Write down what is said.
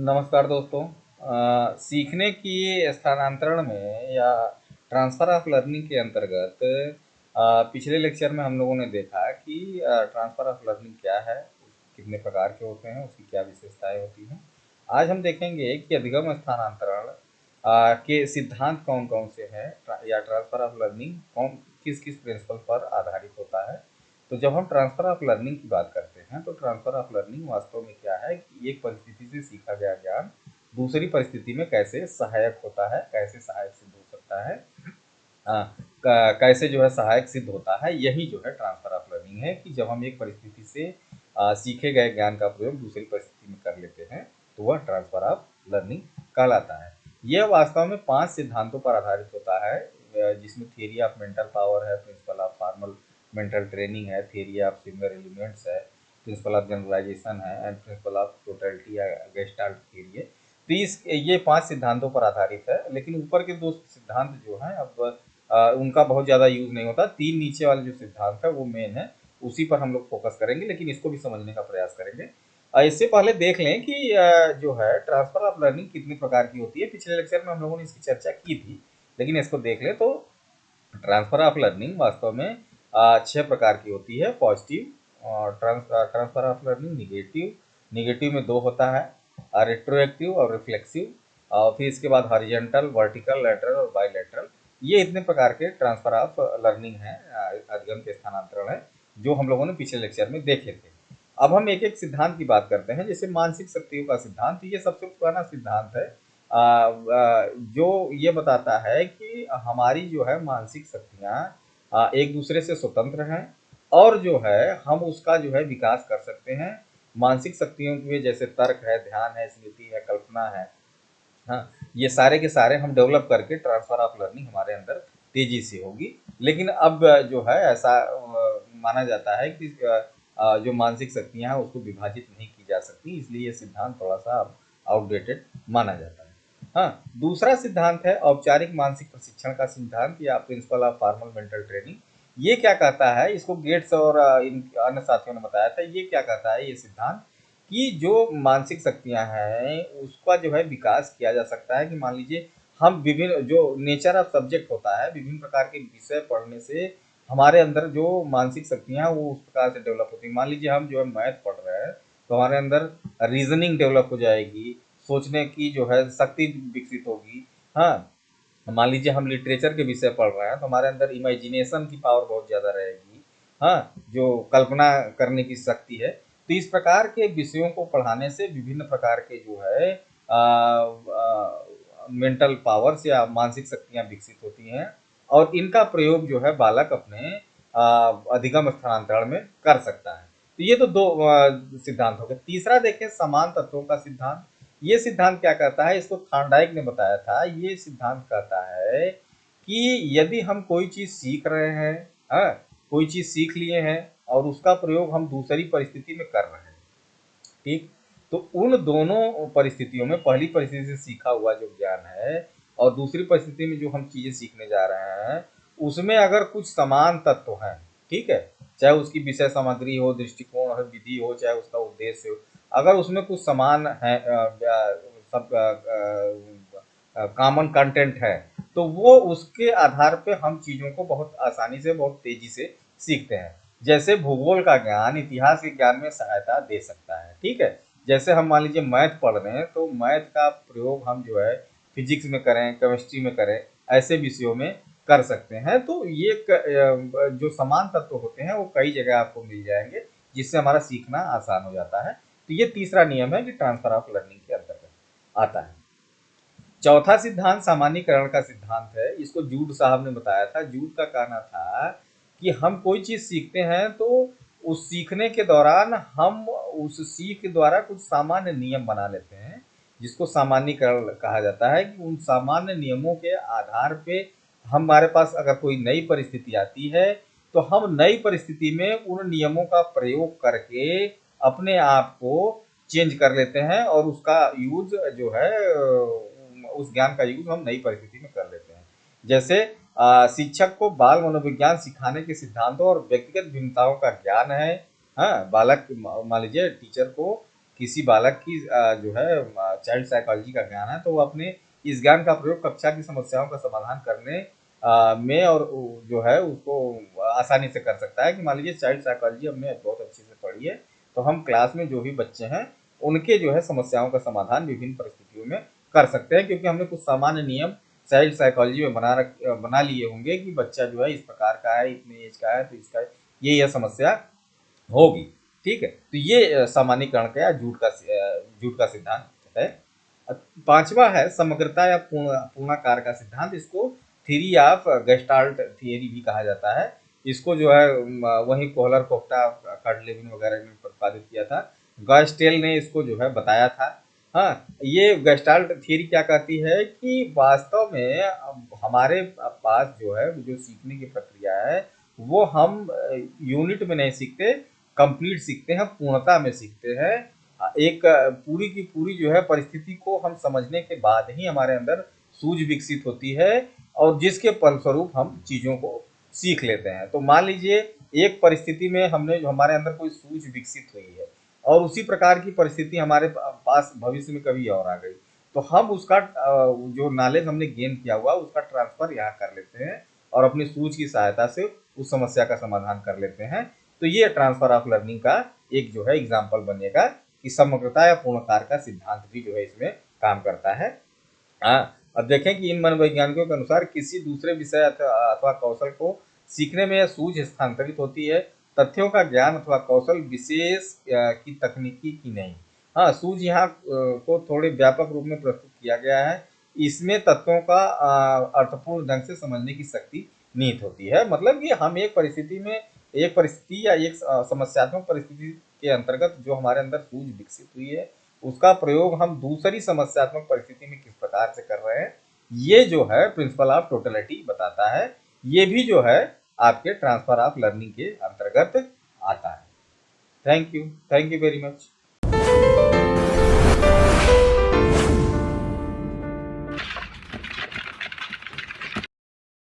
नमस्कार दोस्तों। सीखने की स्थानांतरण में या ट्रांसफ़र ऑफ लर्निंग के अंतर्गत पिछले लेक्चर में हम लोगों ने देखा कि ट्रांसफ़र ऑफ लर्निंग क्या है, कितने प्रकार के होते हैं, उसकी क्या विशेषताएं होती हैं। आज हम देखेंगे कि अधिगम स्थानांतरण के सिद्धांत कौन कौन से हैं या ट्रांसफ़र ऑफ लर्निंग कौन किस किस प्रिंसिपल पर आधारित होता है। तो जब हम ट्रांसफ़र ऑफ लर्निंग की बात करते हैं तो ट्रांसफ़र ऑफ लर्निंग वास्तव में क्या है कि एक परिस्थिति से सीखा गया ज्ञान दूसरी परिस्थिति में कैसे सहायक होता है, कैसे सहायक सिद्ध हो सकता है, कैसे जो है सहायक सिद्ध होता है। यही जो है ट्रांसफ़र ऑफ लर्निंग है कि जब हम एक परिस्थिति से सीखे गए ज्ञान का प्रयोग दूसरी परिस्थिति में कर लेते हैं तो वह ट्रांसफ़र ऑफ लर्निंग कहलाता है। यह वास्तव में 5 सिद्धांतों पर आधारित होता है, जिसमें थियरी ऑफ मेंटल पावर है, principle of formal mental training है, थियरी ऑफ सिमिलर एलिमेंट्स है, प्रिंसिपल ऑफ जनरलाइजेशन है एंड प्रिंसिपल ऑफ टोटलिटी या गेस्टाल्ट थियरी है। तो ये 5 सिद्धांतों पर आधारित है, लेकिन ऊपर के 2 सिद्धांत जो हैं अब उनका बहुत ज़्यादा यूज़ नहीं होता। 3 नीचे वाले जो सिद्धांत है वो मेन है, उसी पर हम लोग फोकस करेंगे, लेकिन इसको भी समझने का प्रयास करेंगे। इससे पहले देख लें कि जो है ट्रांसफ़र ऑफ लर्निंग कितने प्रकार की होती है। पिछले लेक्चर में हम लोगों ने इसकी चर्चा की थी, लेकिन इसको देख लें तो ट्रांसफ़र ऑफ लर्निंग वास्तव में 6 प्रकार की होती है। पॉजिटिव और transfer of learning, negative, negative में 2 होता है, रेट्रोएक्टिव और रिफ्लेक्सिव, और फिर इसके बाद हॉरिजॉन्टल, वर्टिकल, लैटरल और बाईलैटरल। ये इतने प्रकार के ट्रांसफ़र ऑफ लर्निंग हैं, अधिगम के स्थानांतरण है, जो हम लोगों ने पिछले लेक्चर में देखे थे। अब हम एक एक सिद्धांत की बात करते हैं। जैसे मानसिक शक्तियों का सिद्धांत, ये सबसे पुराना सिद्धांत है, जो ये बताता है कि हमारी जो है मानसिक शक्तियाँ एक दूसरे से स्वतंत्र हैं और जो है हम उसका जो है विकास कर सकते हैं। मानसिक शक्तियों के जैसे तर्क है, ध्यान है, स्मृति है, कल्पना है, हाँ, ये सारे के सारे हम डेवलप करके ट्रांसफ़र ऑफ लर्निंग हमारे अंदर तेजी से होगी। लेकिन अब जो है ऐसा माना जाता है कि जो मानसिक शक्तियाँ हैं उसको विभाजित नहीं की जा सकती, इसलिए ये सिद्धांत थोड़ा सा अब आउटडेटेड माना जाता है। हाँ, दूसरा सिद्धांत है औपचारिक मानसिक प्रशिक्षण का सिद्धांत या principle of formal mental training. ये क्या कहता है, इसको गेट्स और इन अन्य साथियों ने बताया था। ये क्या कहता है ये सिद्धांत कि जो मानसिक शक्तियाँ हैं उसका जो है विकास किया जा सकता है। कि मान लीजिए हम विभिन्न जो नेचर ऑफ सब्जेक्ट होता है, विभिन्न प्रकार के विषय पढ़ने से हमारे अंदर जो मानसिक शक्तियाँ हैं वो उस प्रकार से डेवलप होती हैं। मान लीजिए हम जो है मैथ पढ़ रहे हैं तो हमारे अंदर रीजनिंग डेवलप हो जाएगी, सोचने की जो है शक्ति विकसित होगी। हाँ, मान लीजिए हम लिटरेचर के विषय पढ़ रहे हैं तो हमारे अंदर इमेजिनेशन की पावर बहुत ज़्यादा रहेगी, हाँ, जो कल्पना करने की शक्ति है। तो इस प्रकार के विषयों को पढ़ाने से विभिन्न प्रकार के जो है मेंटल पावर्स या मानसिक शक्तियाँ विकसित होती हैं और इनका प्रयोग जो है बालक अपने अधिगम स्थानांतरण में कर सकता है। तो ये तो 2 सिद्धांत हो गए। तीसरा देखें समान तत्वों का सिद्धांत। ये सिद्धांत क्या कहता है, इसको थॉर्नडाइक ने बताया था। ये सिद्धांत कहता है कि यदि हम कोई चीज़ सीख रहे हैं, हाँ, कोई चीज़ सीख लिए हैं और उसका प्रयोग हम दूसरी परिस्थिति में कर रहे हैं, ठीक, तो उन दोनों परिस्थितियों में पहली परिस्थिति से सीखा हुआ जो ज्ञान है और दूसरी परिस्थिति में जो हम चीज़ें सीखने जा रहे हैं उसमें अगर कुछ समान तत्व हैं, ठीक है, चाहे उसकी विषय सामग्री हो, दृष्टिकोण हो, विधि हो, चाहे उसका उद्देश्य हो, अगर उसमें कुछ समान है, सब कॉमन कंटेंट है, तो वो उसके आधार पे हम चीज़ों को बहुत आसानी से, बहुत तेजी से सीखते हैं। जैसे भूगोल का ज्ञान इतिहास के ज्ञान में सहायता दे सकता है, ठीक है। जैसे हम मान लीजिए मैथ पढ़ रहे हैं तो मैथ का प्रयोग हम जो है फिजिक्स में करें, केमिस्ट्री में करें, ऐसे विषयों में कर सकते हैं। तो ये जो समान तत्व होते हैं वो कई जगह आपको मिल जाएंगे, जिससे हमारा सीखना आसान हो जाता है। तो ये तीसरा नियम है कि ट्रांसफर ऑफ लर्निंग के अंतर्गत आता है। चौथा सिद्धांत सामान्यीकरण का सिद्धांत है। इसको जूड साहब ने बताया था। जूड का कहना था कि हम कोई चीज़ सीखते हैं तो उस सीखने के दौरान हम उस सीख के द्वारा कुछ सामान्य नियम बना लेते हैं, जिसको सामान्यीकरण कहा जाता है। कि उन सामान्य नियमों के आधार पे हमारे पास अगर कोई नई परिस्थिति आती है तो हम नई परिस्थिति में उन नियमों का प्रयोग करके अपने आप को चेंज कर लेते हैं और उसका यूज जो है उस ज्ञान का यूज हम नई परिस्थिति में कर लेते हैं। जैसे शिक्षक को बाल मनोविज्ञान सिखाने के सिद्धांतों और व्यक्तिगत भिन्नताओं का ज्ञान है। हाँ, बालक मान लीजिए टीचर को किसी बालक की जो है चाइल्ड साइकोलॉजी का ज्ञान है, तो वो अपने इस ज्ञान का प्रयोग कक्षा की समस्याओं का समाधान करने में और जो है उसको आसानी से कर सकता है। कि मान लीजिए चाइल्ड साइकोलॉजी हमने बहुत अच्छे से पढ़ी है, तो हम क्लास में जो भी बच्चे हैं उनके जो है समस्याओं का समाधान विभिन्न परिस्थितियों में कर सकते हैं, क्योंकि हमने कुछ सामान्य नियम चाइल्ड साइकोलॉजी में बना लिए होंगे कि बच्चा जो है इस प्रकार का है, इतने एज का है, तो इसका ये यह समस्या होगी। ठीक है, तो ये सामान्यीकरण का या झूठ का सिद्धांत है। पांचवा है समग्रता या पूर्णाकार का सिद्धांत। इसको थ्योरी ऑफ गेस्टाल्ट थियरी भी कहा जाता है। इसको जो है वही कोहलर, कोफ्टा, कार्डलेविन वगैरह ने प्रतिपादित किया था। गॉस्टेल ने इसको जो है बताया था। हाँ, ये गेस्टाल्ट थियरी क्या कहती है कि वास्तव में हमारे पास जो है जो सीखने की प्रक्रिया है वो हम यूनिट में नहीं सीखते, कंप्लीट सीखते हैं, पूर्णता में सीखते हैं। एक पूरी की पूरी जो है परिस्थिति को हम समझने के बाद ही हमारे अंदर सूझ विकसित होती है और जिसके फलस्वरूप हम चीजों को सीख लेते हैं। तो मान लीजिए एक परिस्थिति में हमने जो हमारे अंदर कोई सूझ विकसित हुई है और उसी प्रकार की परिस्थिति हमारे पास भविष्य में कभी और आ गई, तो हम उसका जो नॉलेज हमने गेन किया हुआ उसका ट्रांसफर यहाँ कर लेते हैं और अपनी सूझ की सहायता से उस समस्या का समाधान कर लेते हैं। तो ये ट्रांसफर ऑफ लर्निंग का एक जो है एग्जाम्पल बनेगा कि समग्रता या पूर्णकार का सिद्धांत भी जो है इसमें काम करता है। अब देखें कि इन मनोवैज्ञानिकों के अनुसार किसी दूसरे विषय अथवा कौशल को सीखने में सूझ स्थानांतरित होती है, तथ्यों का ज्ञान अथवा कौशल विशेष की तकनीकी की नहीं। हाँ, सूझ यहाँ को थोड़े व्यापक रूप में प्रस्तुत किया गया है। इसमें तत्वों का अर्थपूर्ण ढंग से समझने की शक्ति निहित होती है। मतलब कि हम एक परिस्थिति या एक समस्यात्मक परिस्थिति के अंतर्गत जो हमारे अंदर सूझ विकसित हुई है उसका प्रयोग हम दूसरी समस्यात्मक परिस्थिति में किस प्रकार से कर रहे हैं, ये जो है प्रिंसिपल ऑफ टोटलिटी बताता है। ये भी जो है आपके ट्रांसफर ऑफ लर्निंग के अंतर्गत आता है। Thank you very much.